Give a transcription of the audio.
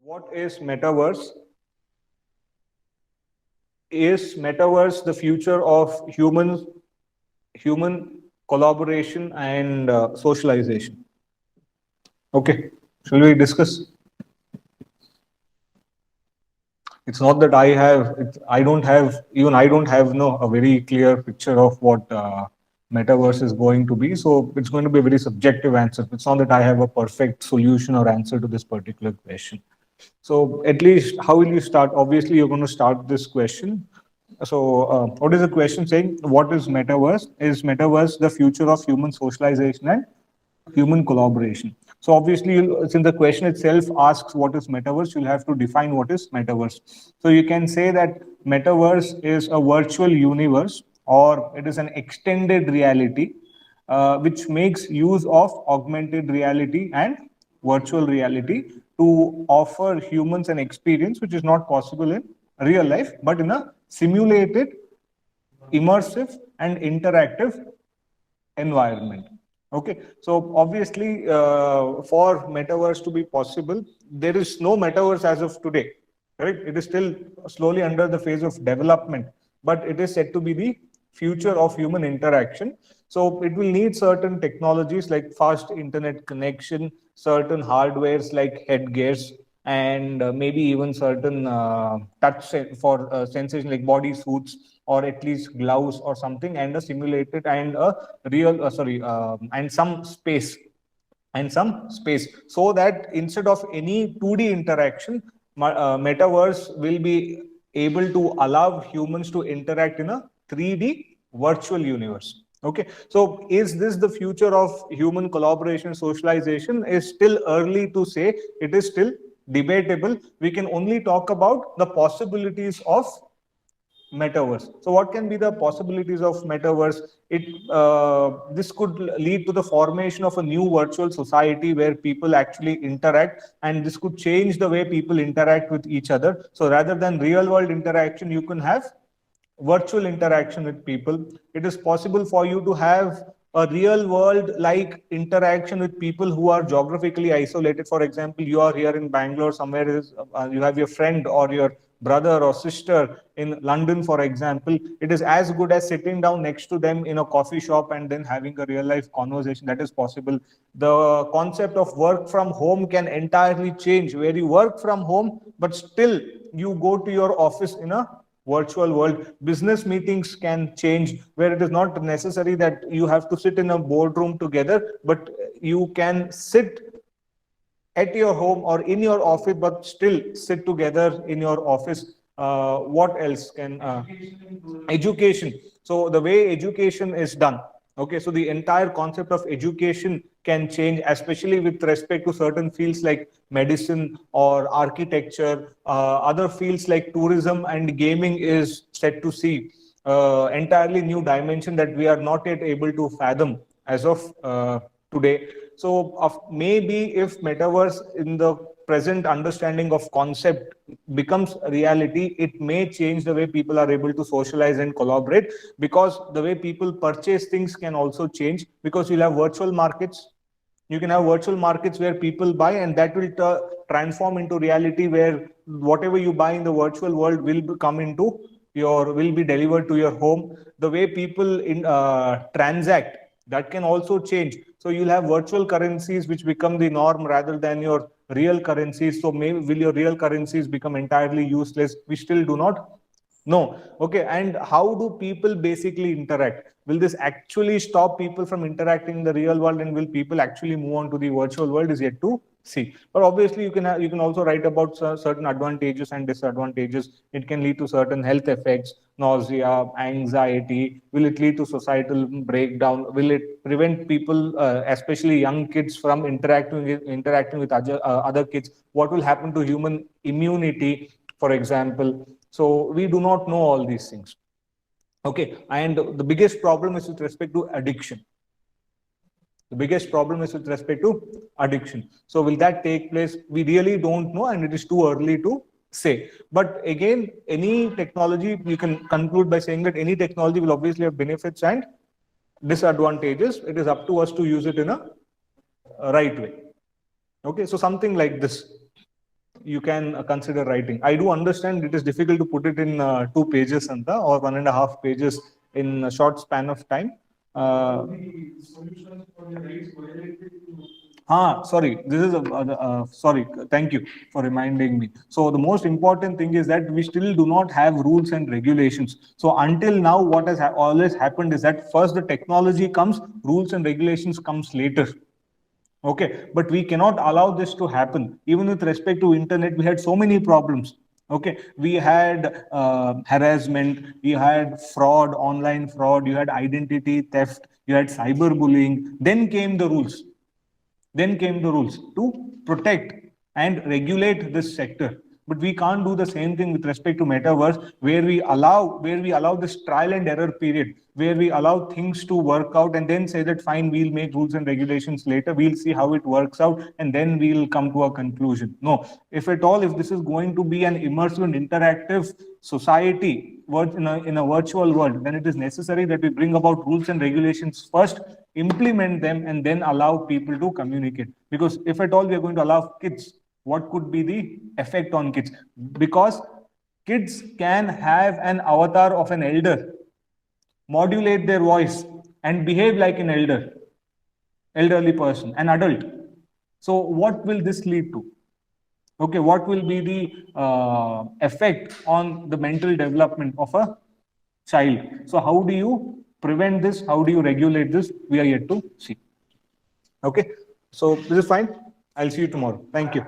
What is metaverse? Is metaverse the future of human collaboration and socialization? Okay, shall we discuss? It's not that I don't have, even I don't have no a very clear picture of what metaverse is going to be. So it's going to be a very subjective answer. It's not that I have a perfect solution or answer to this particular question. So at least, how will you start? Obviously, you're going to start this question. So what is the question saying? What is metaverse? Is metaverse the future of human socialization and human collaboration? So obviously, since the question itself asks what is metaverse, you'll have to define what is metaverse. So you can say that metaverse is a virtual universe, or it is an extended reality which makes use of augmented reality and virtual reality to offer humans an experience which is not possible in real life, but in a simulated, immersive, and interactive environment. Okay, so obviously, for metaverse to be possible, there is no metaverse as of today, right? It is still slowly under the phase of development, but it is said to be the future of human interaction. So it will need certain technologies like fast internet connection, certain hardwares like headgears, and maybe even certain for sensation like body suits, or at least gloves or something, and a simulated and a real and some space, so that instead of any 2D interaction, metaverse will be able to allow humans to interact in a 3D virtual universe. Okay, so is this the future of human collaboration, socialization? Is still early to say. It is still debatable. We can only talk about the possibilities of metaverse. So what can be the possibilities of metaverse? This could lead to the formation of a new virtual society where people actually interact, and this could change the way people interact with each other. So rather than real world interaction, you can have virtual interaction with people. It is possible for you to have a real world like interaction with people who are geographically isolated. For example, you are here in Bangalore, somewhere is you have your friend or your brother or sister in London, for example. It is as good as sitting down next to them in a coffee shop and then having a real life conversation. That is possible. The concept of work from home can entirely change, where you work from home, but still you go to your office in a virtual world. Business meetings can change, where it is not necessary that you have to sit in a boardroom together, but you can sit at your home or in your office, but still sit together in your office. What else can education? So the way education is done, okay, so the entire concept of education can change, especially with respect to certain fields like medicine or architecture. Other fields like tourism and gaming is set to see entirely new dimension that we are not yet able to fathom as of today. So maybe if metaverse in the present understanding of concept becomes reality, it may change the way people are able to socialize and collaborate, because the way people purchase things can also change, because you'll have virtual markets. You can have virtual markets where people buy, and that will transform into reality, where whatever you buy in the virtual world will be delivered to your home. The way people transact, that can also change. So you'll have virtual currencies which become the norm rather than your real currencies. So maybe will your real currencies become entirely useless? We still do not know. Okay, and how do people basically interact? Will this actually stop people from interacting in the real world, and will people actually move on to the virtual world is yet to see. But obviously, you can also write about certain advantages and disadvantages. It can lead to certain health effects, nausea, anxiety. Will it lead to societal breakdown? Will it prevent people, especially young kids, from interacting with other kids? What will happen to human immunity, for example? So we do not know all these things. Okay, and the biggest problem is with respect to addiction. The biggest problem is with respect to addiction. So will that take place? We really don't know, and it is too early to say. But again, any technology, you can conclude by saying that any technology will obviously have benefits and disadvantages. It is up to us to use it in a right way. Okay, so something like this. you can consider writing. I do understand it is difficult to put it in 2 pages or 1.5 pages in a short span of time. Sorry, this is sorry. Thank you for reminding me. So the most important thing is that we still do not have rules and regulations. So until now, what has always happened is that first the technology comes, rules and regulations comes later. Okay, but we cannot allow this to happen. Even with respect to internet, we had so many problems. Okay, we had harassment, we had fraud, online fraud, you had identity theft, you had cyberbullying. Then came the rules. Then came the rules to protect and regulate this sector. But we can't do the same thing with respect to metaverse, where we allow this trial and error period, where we allow things to work out and then say that fine, we'll make rules and regulations later, we'll see how it works out, and then we'll come to a conclusion. No, if at all, if this is going to be an immersive and interactive society in a virtual world, then it is necessary that we bring about rules and regulations first, implement them, and then allow people to communicate. Because if at all we are going to allow kids, what could be the effect on kids? Because kids can have an avatar of an elder, modulate their voice, and behave like an elderly person, an adult. So what will this lead to? Okay, what will be the effect on the mental development of a child? So how do you prevent this? How do you regulate this? We are yet to see. Okay, so this is fine. I'll see you tomorrow. Thank you.